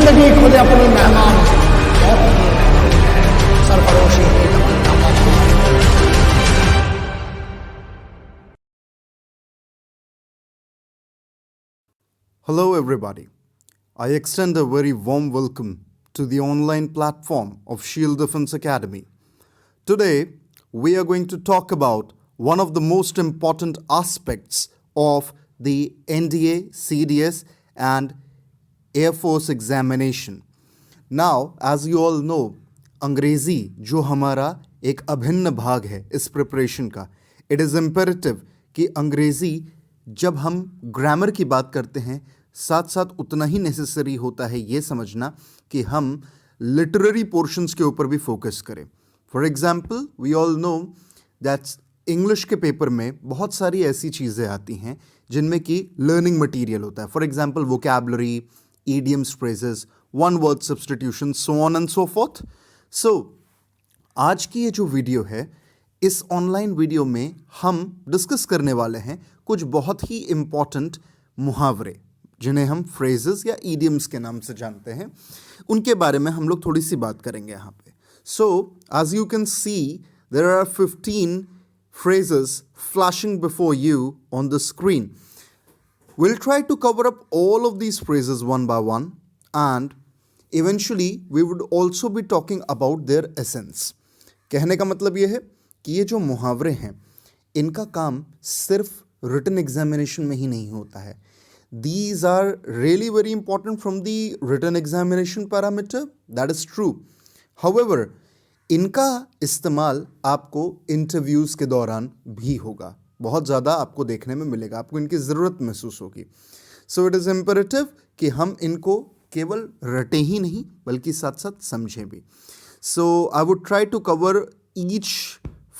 लगी खुद अपनी मेहमान बहुत सरफरोशी की तमन्ना मौत। Hello, everybody. I extend a very warm welcome to the online platform of Shield Defense Academy. Today, we are going to talk about one of the most important aspects of the NDA, CDS, and Air Force examination. Now, as you all know, अंग्रेज़ी जो हमारा एक अभिन्न भाग है इस preparation का, it is imperative कि अंग्रेज़ी जब हम ग्रामर की बात करते हैं साथ साथ उतना ही नेसेसरी होता है ये समझना कि हम लिटरेरी पोर्शंस के ऊपर भी फोकस करें. For example, we all know that's English के पेपर में बहुत सारी ऐसी चीज़ें आती हैं जिनमें कि लर्निंग मटीरियल होता है. For example, vocabulary, idioms, phrases, one word substitution, so on and so forth. So, आज की ये जो वीडियो है, इस ऑनलाइन वीडियो में हम डिस्कस करने वाले हैं कुछ बहुत ही इम्पॉर्टेंट मुहावरे जिन्हें हम phrases या idioms के नाम से जानते हैं. उनके बारे में हम लोग थोड़ी सी बात करेंगे यहाँ पे. So, as you can see, there are 15 phrases flashing before you on the screen. We'll try to cover up all of these phrases one by one, and eventually we would also be talking about their essence. कहने का मतलब ये है कि ये जो मुहावरे हैं इनका काम सिर्फ written examination में ही नहीं होता है. These are really very important from the written examination parameter, that is true. However, इनका इस्तेमाल आपको इंटरव्यूज़ के दौरान भी होगा, बहुत ज़्यादा आपको देखने में मिलेगा, आपको इनकी ज़रूरत महसूस होगी. सो इट इज़ इम्पेरेटिव कि हम इनको केवल रटें ही नहीं बल्कि साथ साथ समझें भी. So I would try to cover each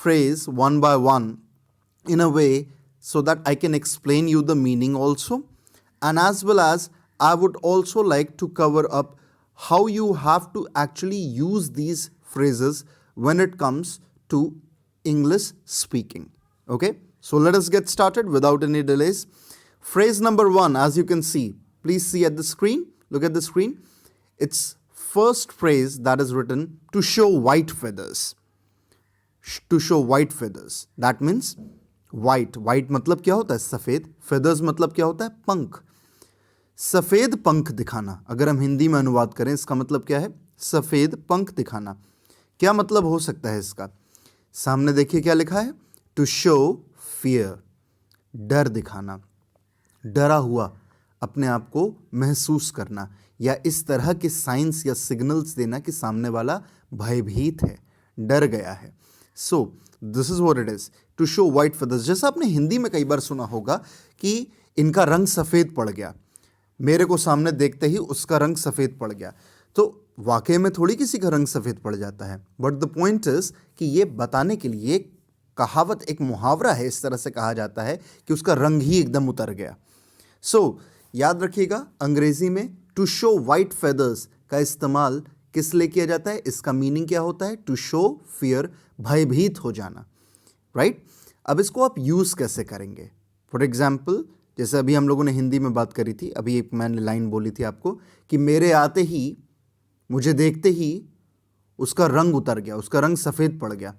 phrase one by one in a way so that I can explain you the meaning also, and as well as I would also like to cover up how you have to actually use these phrases when it comes to English speaking. Okay, so let us get started without any delays. Phrase number 1, as you can see, please see at the screen, look at the screen. It's first phrase that is written, to show white feathers. To show white feathers, that means white मतलब क्या होता है? सफ़ेद. feathers मतलब क्या होता है? पंख. सफ़ेद पंख दिखाना, अगर हम हिंदी में अनुवाद करें इसका मतलब क्या है? सफ़ेद पंख दिखाना. क्या मतलब हो सकता है इसका? सामने देखिए क्या लिखा है, टू शो फियर, डर दिखाना, डरा हुआ अपने आप को महसूस करना, या इस तरह के साइंस या सिग्नल्स देना कि सामने वाला भयभीत है, डर गया है. So this is what it is, to show white feathers. जैसा आपने हिंदी में कई बार सुना होगा कि इनका रंग सफ़ेद पड़ गया, मेरे को सामने देखते ही उसका रंग सफ़ेद पड़ गया. तो वाकई में थोड़ी किसी का रंग सफ़ेद पड़ जाता है, बट द पॉइंट इज कि ये बताने के लिए एक कहावत, एक मुहावरा है, इस तरह से कहा जाता है कि उसका रंग ही एकदम उतर गया. सो याद रखिएगा, अंग्रेजी में टू शो वाइट फेदर्स का इस्तेमाल किस लिए किया जाता है? इसका मीनिंग क्या होता है? टू शो फियर, भयभीत हो जाना, राइट? अब इसको आप यूज़ कैसे करेंगे? फॉर एग्जाम्पल, जैसे अभी हम लोगों ने हिंदी में बात करी थी, अभी एक मैंने लाइन बोली थी आपको कि मेरे आते ही, मुझे देखते ही उसका रंग उतर गया, उसका रंग सफ़ेद पड़ गया.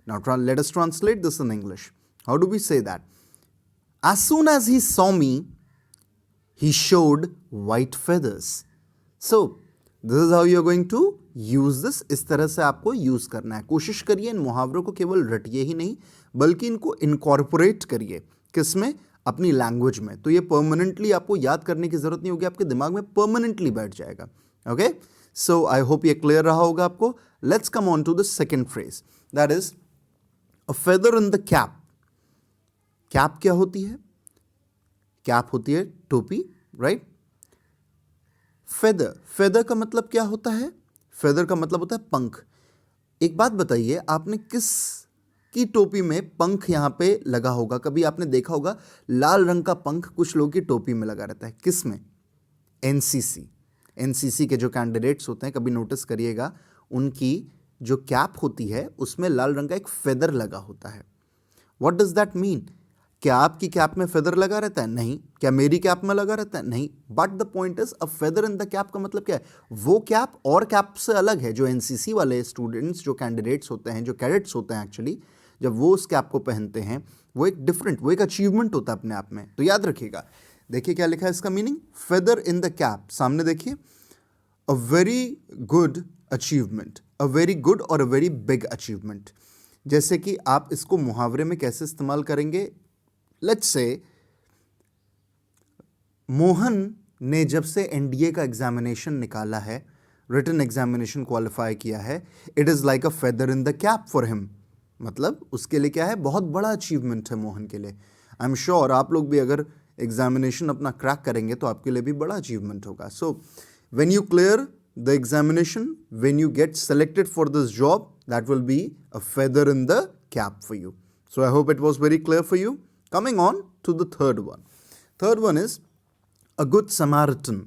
Now let us translate this in English. How do we say that? As soon as he saw me he showed white feathers. So this is how you are going to use this. इस तरह से आपको use करना है. कोशिश करिए इन मुहावरों को केवल रटिए ही नहीं बल्कि इनको इनकॉर्पोरेट करिए. किसमें? अपनी लैंग्वेज में. तो ये परमानेंटली आपको याद करने की ज़रूरत नहीं होगी, आपके दिमाग में परमानेंटली बैठ जाएगा. ओके, सो आई होप ये क्लियर रहा होगा आपको. Let's come on to the second phrase, that is a feather in the cap. Cap क्या होती है? कैप होती है टोपी, राइट? फेदर, फेदर का मतलब क्या होता है? फेदर का मतलब होता है पंख. एक बात बताइए, आपने किस की टोपी में पंख यहाँ पे लगा होगा? कभी आपने देखा होगा लाल रंग का पंख कुछ लोगों की टोपी में लगा रहता है. किस में? एनसीसी. एनसीसी के जो कैंडिडेट्स होते हैं, कभी नोटिस करिएगा, उनकी जो कैप होती है उसमें लाल रंग का एक फेदर लगा होता है. What does that mean? क्या आपकी कैप में फेदर लगा रहता है? नहीं। क्या मेरी कैप में लगा रहता है? नहीं। But the point is a feather in the cap का मतलब क्या है? वो कैप और कैप से अलग है। जो एनसीसी वाले स्टूडेंट्स, जो कैंडिडेट्स होते हैं, जो कैडेट्स होते हैं एक्चुअली, जब वो उस कैप को पहनते हैं, वो एक डिफरेंट, वो एक अचीवमेंट होता है अपने आप में। तो याद रखिएगा, देखिए क्या लिखा है इसका meaning, feather in the cap. सामने देखिए, a very good achievement, a very good और अ वेरी बिग अचीवमेंट। जैसे कि आप इसको मुहावरे में कैसे इस्तेमाल करेंगे? लेट्स से मोहन ने जब से एनडीए का एग्जामिनेशन निकाला है, रिटन एग्जामिनेशन क्वालिफाई किया है, it is like a feather in the cap for him. मतलब उसके लिए क्या है, बहुत बड़ा अचीवमेंट है मोहन के लिए। आई एम श्योर आप लोग भी अगर एग्जामिनेशन अपना क्रैक करेंगे तो आपके लिए भी बड़ा अचीवमेंट होगा। So when you clear the examination, when you get selected for this job, that will be a feather in the cap for you. So I hope it was very clear for you. Coming on to the third one. Third one is a good Samaritan.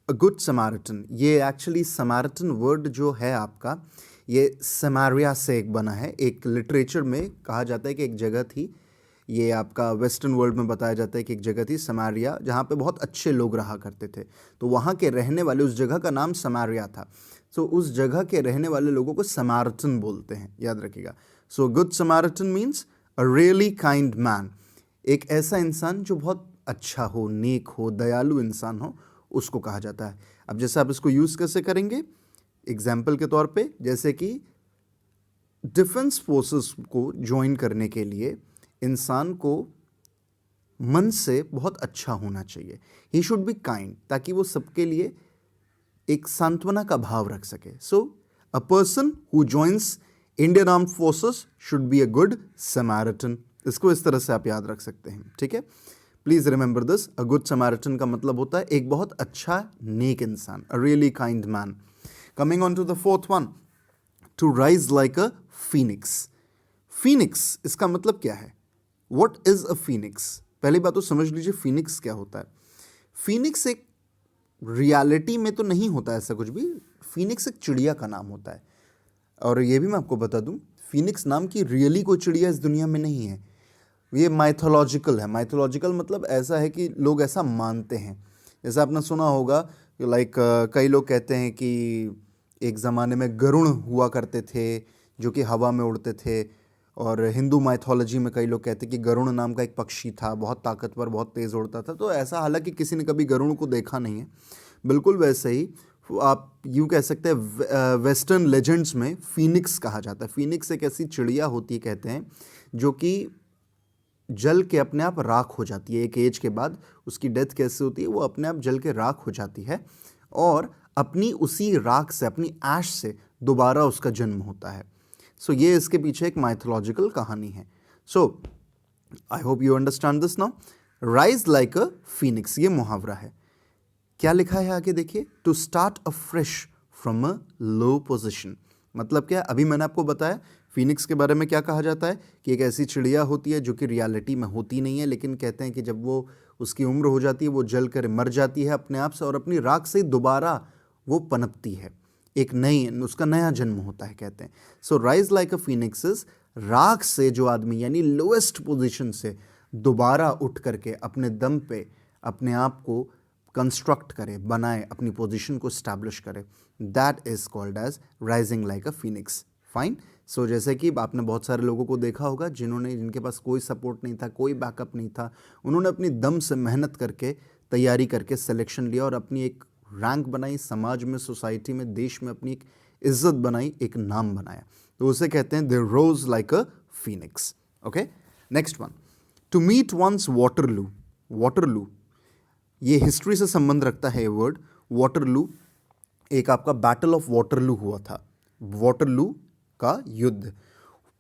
A good Samaritan. ये actually Samaritan word जो है आपका, ये समारिया से एक बना है। एक लिटरेचर में कहा जाता है कि एक जगह थी, ये आपका वेस्टर्न वर्ल्ड में बताया जाता है कि एक जगह थी समारिया, जहाँ पे बहुत अच्छे लोग रहा करते थे। तो वहाँ के रहने वाले, उस जगह का नाम समारिया था। सो उस जगह के रहने वाले लोगों को समारिटन बोलते हैं, याद रखिएगा। सो गुड समारिटन मीन्स अ रियली काइंड मैन। एक ऐसा इंसान जो बहुत अच्छा हो, नेक हो, दयालु इंसान हो, उसको कहा जाता है। अब जैसे आप इसको यूज़ कैसे करेंगे, एग्जाम्पल के तौर पे, जैसे कि डिफेंस फोर्सेस को ज्वाइन करने के लिए इंसान को मन से बहुत अच्छा होना चाहिए। ही शुड बी काइंड, ताकि वो सबके लिए एक सांत्वना का भाव रख सके। So a person who joins Indian armed forces should be a good samaritan. इसको इस तरह से आप याद रख सकते हैं, ठीक है। Please remember this, a good Samaritan का मतलब होता है एक बहुत अच्छा नेक इंसान, a really kind man. Coming on to the fourth one, to rise like a phoenix. Phoenix, इसका मतलब क्या है? What is a phoenix? पहली बात तो समझ लीजिए फीनिक्स क्या होता है। फीनिक्स एक रियलिटी में तो नहीं होता ऐसा कुछ भी, फीनिक्स एक चिड़िया का नाम होता है। और ये भी मैं आपको बता दूं, फीनिक्स नाम की रियली कोई चिड़िया इस दुनिया में नहीं है। ये माइथोलॉजिकल है। माइथोलॉजिकल मतलब ऐसा है कि लोग ऐसा मानते हैं। जैसा आपने सुना होगा, लाइक कई लोग कहते हैं कि एक ज़माने में गरुड़ हुआ करते थे जो कि हवा में उड़ते थे। और हिंदू माइथोलॉजी में कई लोग कहते हैं कि गरुड़ नाम का एक पक्षी था, बहुत ताकतवर, बहुत तेज़ उड़ता था। तो ऐसा, हालांकि किसी ने कभी गरुड़ को देखा नहीं है। बिल्कुल वैसे ही आप यूँ कह सकते हैं, वेस्टर्न लेजेंड्स में फीनिक्स कहा जाता है। फीनिक्स एक ऐसी चिड़िया होती है, कहते हैं, जो कि जल के अपने आप राख हो जाती है। एक एज के बाद उसकी डेथ कैसे होती है, वो अपने आप जल के राख हो जाती है और अपनी उसी राख से, अपनी ऐश से दोबारा उसका जन्म होता है। सो ये इसके पीछे एक माइथोलॉजिकल कहानी है। So I hope you understand this now. Rise like a phoenix, ये मुहावरा है। क्या लिखा है आगे देखिए, to start a fresh from a low position. मतलब क्या? अभी मैंने आपको बताया फीनिक्स के बारे में क्या कहा जाता है कि एक ऐसी चिड़िया होती है जो कि रियलिटी में होती नहीं है, लेकिन कहते हैं कि जब वो उसकी उम्र हो जाती है, वो जल कर मर जाती है अपने आप से और अपनी राख से दोबारा वो पनपती है, एक नई, उसका नया जन्म होता है, कहते हैं। So rise like a phoenix is, राख से जो आदमी यानी लोएस्ट पोजीशन से दोबारा उठ करके अपने दम पे अपने आप को कंस्ट्रक्ट करे, बनाए, अपनी पोजीशन को स्टैब्लिश करे, that is called as rising like a phoenix. Fine. So जैसे कि आपने बहुत सारे लोगों को देखा होगा जिनके पास कोई सपोर्ट नहीं था, कोई बैकअप नहीं था, उन्होंने अपनी दम से मेहनत करके, तैयारी करके सिलेक्शन लिया और अपनी एक रैंक बनाई, समाज में, सोसाइटी में, देश में अपनी एक इज्जत बनाई, एक नाम बनाया। तो उसे कहते हैं they rose like a phoenix. Okay, next one, to meet one's Waterloo. Waterloo, ये हिस्ट्री से संबंध रखता है ये वर्ड। वाटरलू, एक आपका बैटल ऑफ वाटरलू हुआ था, वाटरलू का युद्ध।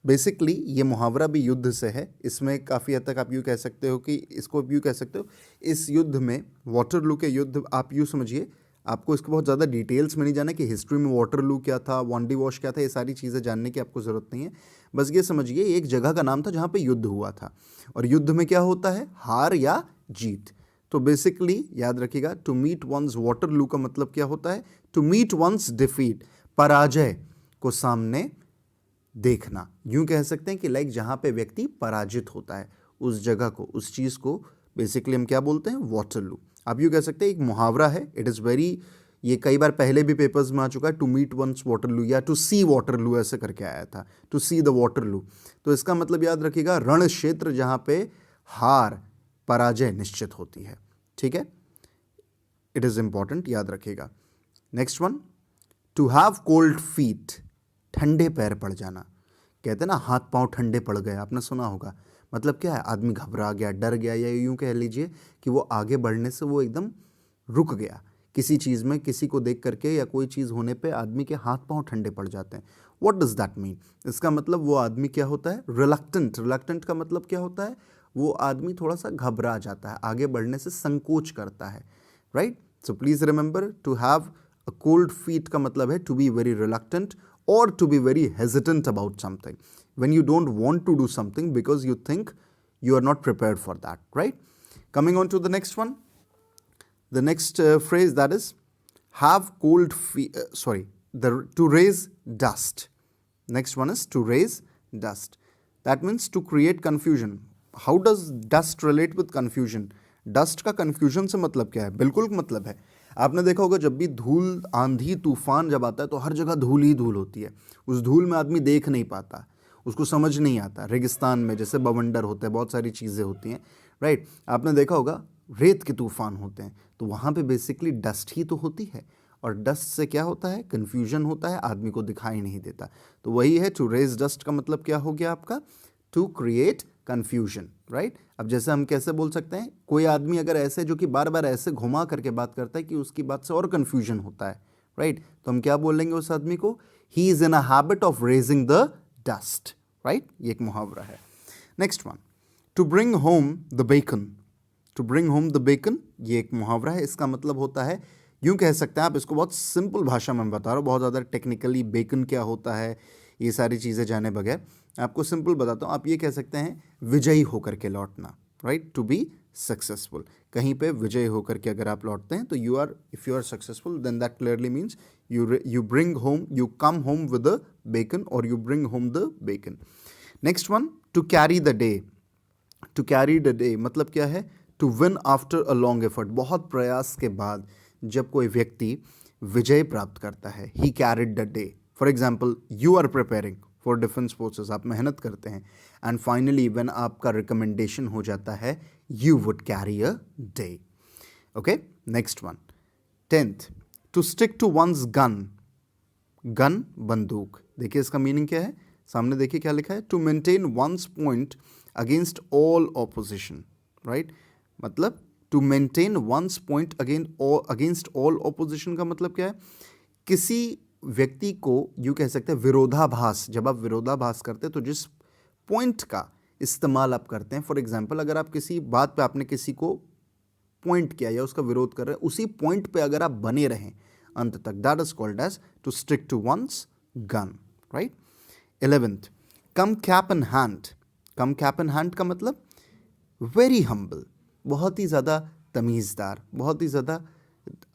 बेसिकली ये मुहावरा भी युद्ध से है। इसमें काफ़ी हद तक आप यूँ कह सकते हो कि, इसको यूँ कह सकते हो, इस युद्ध में, वाटरलू के युद्ध, आप यूँ समझिए, आपको इसको बहुत ज़्यादा डिटेल्स में नहीं जाना कि हिस्ट्री में वाटरलू क्या था, वांडी वॉश क्या था, ये सारी चीज़ें जानने की आपको ज़रूरत नहीं है। बस ये समझिए एक जगह का नाम था जहाँ पे युद्ध हुआ था। और युद्ध में क्या होता है, हार या जीत। तो बेसिकली याद रखिएगा, टू मीट वंस वाटरलू का मतलब क्या होता है, टू मीट वंस डिफीट, पराजय को सामने देखना। यूं कह सकते हैं कि लाइक जहाँ पे व्यक्ति पराजित होता है उस जगह को, उस चीज़ को बेसिकली हम क्या बोलते हैं, वाटरलू। आप यूँ कह सकते हैं एक मुहावरा है, इट इज़ वेरी, ये कई बार पहले भी पेपर्स में आ चुका है, टू मीट वंस वाटरलू या टू सी वाटरलू ऐसे करके आया था, टू सी द वाटरलू। तो इसका मतलब याद रखिएगा रण क्षेत्र जहाँ पे हार पराजय निश्चित होती है, ठीक है, इट इज़ इंपॉर्टेंट, याद रखिएगा। Next one, to have cold feet, ठंडे पैर पड़ जाना। कहते हैं ना हाथ पांव ठंडे पड़ गए, आपने सुना होगा। मतलब क्या है, आदमी घबरा गया, डर गया, या यूं कह लीजिए कि वो आगे बढ़ने से वो एकदम रुक गया किसी चीज़ में, किसी को देख करके या कोई चीज़ होने पे आदमी के हाथ पांव ठंडे पड़ जाते हैं। What does that mean? इसका मतलब वो आदमी क्या होता है, रिलक्टेंट। रिलक्टेंट का मतलब क्या होता है, वो आदमी थोड़ा सा घबरा जाता है, आगे बढ़ने से संकोच करता है, right. So please remember, to have a cold feet का मतलब है to be very reluctant or to be very hesitant about something, when you don't want to do something because you think you are not prepared for that, right? Coming on to the next one, the next phrase, that is have cold to raise dust. Next one is to raise dust. That means to create confusion. How does dust relate with confusion? Dust का confusion से मतलब क्या है? बिल्कुल मतलब है, आपने देखा होगा जब भी धूल, आंधी, तूफान जब आता है तो हर जगह धूल ही धूल होती है। उस धूल में आदमी देख नहीं पाता, उसको समझ नहीं आता। रेगिस्तान में जैसे बवंडर होते हैं, बहुत सारी चीज़ें होती हैं, राइट। आपने देखा होगा रेत के तूफान होते हैं, तो वहाँ पे बेसिकली डस्ट ही तो होती है, और डस्ट से क्या होता है, कन्फ्यूजन होता है, आदमी को दिखाई नहीं देता। तो वही है टू रेज डस्ट का मतलब क्या हो गया आपका, टू क्रिएट कन्फ्यूजन, राइट। अब जैसे हम कैसे बोल सकते हैं, कोई आदमी अगर ऐसे जो कि बार बार ऐसे घुमा करके बात करता है कि उसकी बात से और कन्फ्यूजन होता है, राइट, तो हम क्या बोलेंगे उस आदमी को, he is in a habit of raising the dust, right. ये एक मुहावरा है। Next one, to bring home the bacon. To bring home the bacon, ये एक मुहावरा है। इसका मतलब होता है, यूँ कह सकते हैं आप इसको, बहुत सिंपल भाषा में बता रहा हूँ, बहुत ज़्यादा टेक्निकली बेकन क्या होता है ये सारी चीज़ें जाने बगैर आपको सिंपल बताता हूँ। आप ये कह सकते हैं विजयी होकर के लौटना, राइट, टू बी सक्सेसफुल। कहीं पे विजयी होकर के अगर आप लौटते हैं तो you are, if you are successful then that clearly means you bring home, you come home with the bacon, और you bring home the bacon. Next one, to carry the day. To carry the day मतलब क्या है, to win after a long effort. बहुत प्रयास के बाद जब कोई व्यक्ति विजय प्राप्त करता है, he carried the day. For example, you are preparing for defence forces, आप मेहनत करते हैं, एंड फाइनली व्हेन आपका रिकमेंडेशन हो जाता है, you would carry a day. Okay, next one, 10th, to stick to one's gun. Gun बंदूक, देखिए इसका मीनिंग क्या है, सामने देखिए क्या लिखा है, to maintain one's point against all opposition, right. मतलब to maintain one's point against all opposition का मतलब क्या है, किसी व्यक्ति को यूँ कह सकते हैं विरोधाभास, जब आप विरोधाभास करते हैं तो जिस पॉइंट का इस्तेमाल आप करते हैं, फॉर एग्जांपल अगर आप किसी बात पे आपने किसी को पॉइंट किया या उसका विरोध कर रहे हैं, उसी पॉइंट पे अगर आप बने रहें अंत तक, that is called as to stick to one's gun, right. 11th, come cap in hand. Come cap in hand का मतलब वेरी हम्बल, बहुत ही ज़्यादा तमीज़दार, बहुत ही ज़्यादा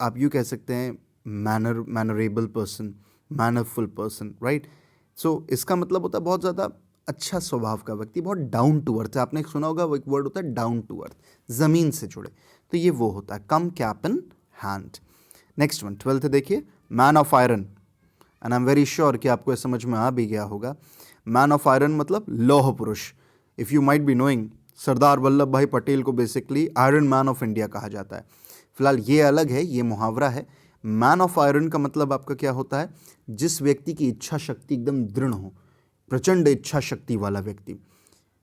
आप यूँ कह सकते हैं मैनरेबल पर्सन, मैनरफुल पर्सन, राइट। सो इसका मतलब होता है बहुत ज़्यादा अच्छा स्वभाव का व्यक्ति, बहुत डाउन टू अर्थ है। आपने एक सुना होगा, वो एक वर्ड होता है डाउन टू अर्थ, ज़मीन से जुड़े, तो ये वो होता है come cap in hand. Next one, 12th देखिए, man of iron, and I am very sure कि आपको ये समझ में आ भी गया होगा। मैन ऑफ आयरन मतलब लौह पुरुष। If you might be knowing, Sardar Vallabh Bhai Patel को basically iron man of India कहा जाता है। फिलहाल ये अलग है, ये मुहावरा है। मैन ऑफ आयरन का मतलब आपका क्या होता है, जिस व्यक्ति की इच्छा शक्ति एकदम दृढ़ हो, प्रचंड इच्छा शक्ति वाला व्यक्ति,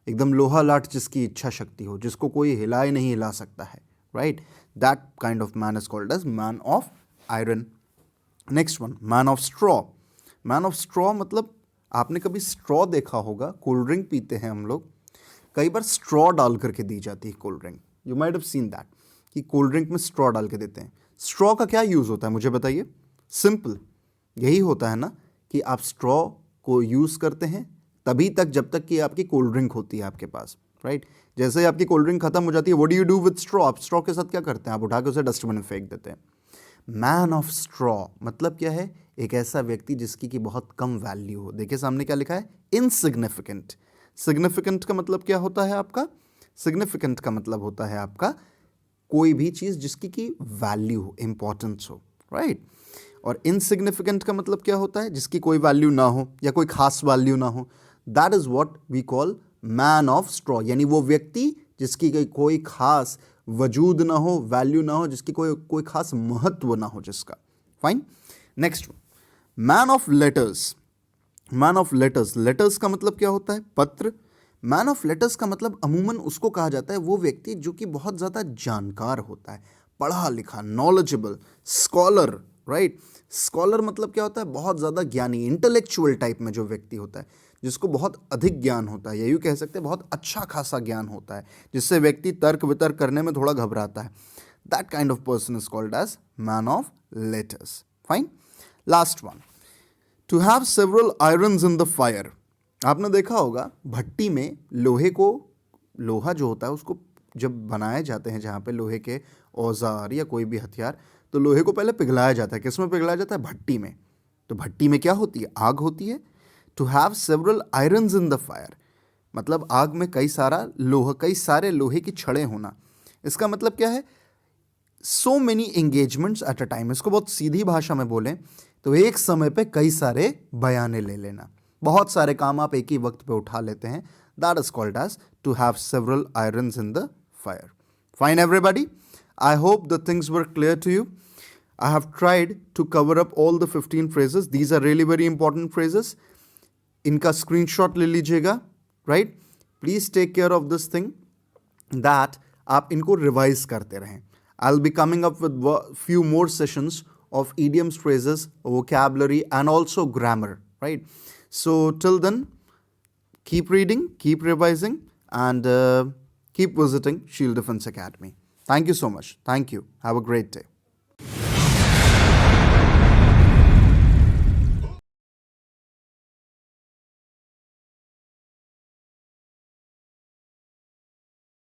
एकदम लोहा लाट जिसकी इच्छा शक्ति हो, जिसको कोई हिलाए नहीं हिला सकता है, right, that kind of man is called as man of iron. Next one, man of straw. Man of straw मतलब आपने कभी स्ट्रॉ देखा होगा, कोल्ड ड्रिंक पीते हैं हम लोग, कई बार स्ट्रॉ डाल करके दी जाती है cold drink, you might have seen that, कि कोल्ड ड्रिंक में स्ट्रॉ डाल के देते हैं। स्ट्रॉ का क्या यूज़ होता है मुझे बताइए, सिंपल यही होता है ना, कि आप स्ट्रॉ को यूज़ करते हैं तभी तक जब तक कि आपकी कोल्ड ड्रिंक होती है आपके पास, राइट। जैसे ही आपकी कोल्ड ड्रिंक खत्म हो जाती है, what do you do with straw, आप स्ट्रॉ के साथ क्या करते हैं, आप उठा के उसे डस्टबिन में फेंक देते हैं। मैन ऑफ स्ट्रॉ मतलब क्या है, एक ऐसा व्यक्ति जिसकी कि बहुत कम वैल्यू हो। देखिए सामने क्या लिखा है, इनसिग्निफिकेंट। सिग्निफिकेंट का मतलब क्या होता है आपका, सिग्निफिकेंट का मतलब होता है आपका कोई भी चीज़ जिसकी की वैल्यू हो, इंपॉर्टेंस हो, राइट। और इनसिग्निफिकेंट का मतलब क्या होता है, जिसकी कोई वैल्यू ना हो या कोई खास वैल्यू ना हो। That is what we call man of straw, यानी वो व्यक्ति जिसकी कोई खास वजूद ना हो, वैल्यू ना हो, जिसकी कोई खास महत्व ना हो जिसका। Fine. Next, man of letters. Man of letters, letters का मतलब क्या होता है, पत्र। मैन ऑफ लेटर्स का मतलब अमूमन उसको कहा जाता है वो व्यक्ति जो कि बहुत ज़्यादा जानकार होता है, पढ़ा लिखा, नॉलेजेबल, स्कॉलर, राइट। स्कॉलर मतलब क्या होता है, बहुत ज़्यादा ज्ञानी, इंटेलेक्चुअल टाइप में जो व्यक्ति होता है, जिसको बहुत अधिक ज्ञान होता है, या यूँ कह सकते हैं बहुत अच्छा खासा ज्ञान होता है, जिससे व्यक्ति तर्क वितर्क करने में थोड़ा घबराता है। That kind of person is called as man of letters. Fine. Last one, to have several irons in the fire. आपने देखा होगा भट्टी में लोहे को, लोहा जो होता है उसको जब बनाए जाते हैं, जहाँ पे लोहे के औजार या कोई भी हथियार, तो लोहे को पहले पिघलाया जाता है। किस में पिघलाया जाता है, भट्टी में। तो भट्टी में क्या होती है, आग होती है। To have several irons in the fire मतलब आग में कई सारे लोहे की छड़ें होना। इसका मतलब क्या है, so many engagements at a time. इसको बहुत सीधी भाषा में बोलें तो एक समय पे कई सारे बयाने ले लेना, बहुत सारे काम आप एक ही वक्त पे उठा लेते हैं। That is called as to have several irons in the fire. Fine everybody, I hope the things were clear to you. I have tried to cover up all the 15 phrases. These are really very important phrases. इनका screenshot ले लीजिएगा, right. Please take care of this thing that आप इनको revise करते रहें. I will be coming up with few more sessions of idioms, phrases, vocabulary, and also grammar, right? So till then, keep reading, keep revising, and keep visiting Shield Defense Academy. Thank you so much. Thank you. Have a great day.